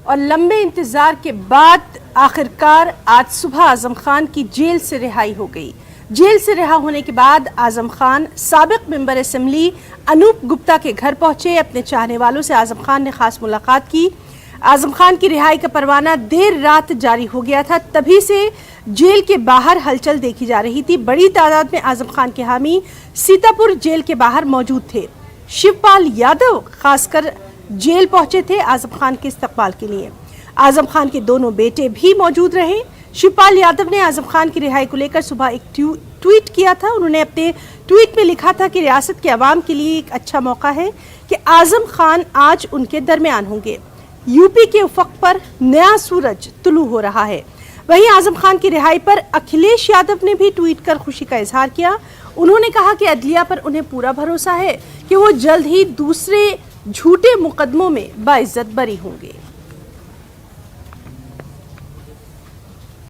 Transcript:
اور لمبے انتظار کے بعد آخرکار آج صبح اعظم خان کی جیل سے رہائی ہو گئی۔ جیل سے رہا ہونے کے بعد اعظم خان سابق ممبر اسمبلی انوپ گپتا کے گھر پہنچے۔ اپنے چاہنے والوں سے اعظم خان نے خاص ملاقات کی۔ اعظم خان کی رہائی کا پروانہ دیر رات جاری ہو گیا تھا، تبھی سے جیل کے باہر ہلچل دیکھی جا رہی تھی۔ بڑی تعداد میں اعظم خان کے حامی سیتاپور جیل کے باہر موجود تھے۔ شیوپال یادو خاص کر جیل پہنچے تھے اعظم خان کے استقبال کے لیے۔ اعظم خان کے دونوں بیٹے بھی موجود رہے۔ شیوپال یادو نے اعظم خان کی رہائی کو لے کر صبح ایک ٹویٹ کیا تھا۔ انہوں نے اپنے ٹویٹ میں لکھا تھا کہ ریاست کے عوام کے لیے ایک اچھا موقع ہے کہ اعظم خان آج ان کے درمیان ہوں گے۔ یو پی کے افق پر نیا سورج طلوع ہو رہا ہے۔ وہیں اعظم خان کی رہائی پر اکھلیش یادو نے بھی ٹویٹ کر خوشی کا اظہار کیا۔ انہوں نے کہا کہ عدلیہ پر انہیں پورا بھروسہ ہے کہ وہ جلد ہی دوسرے جھوٹے مقدموں میں باعزت بری ہوں گے۔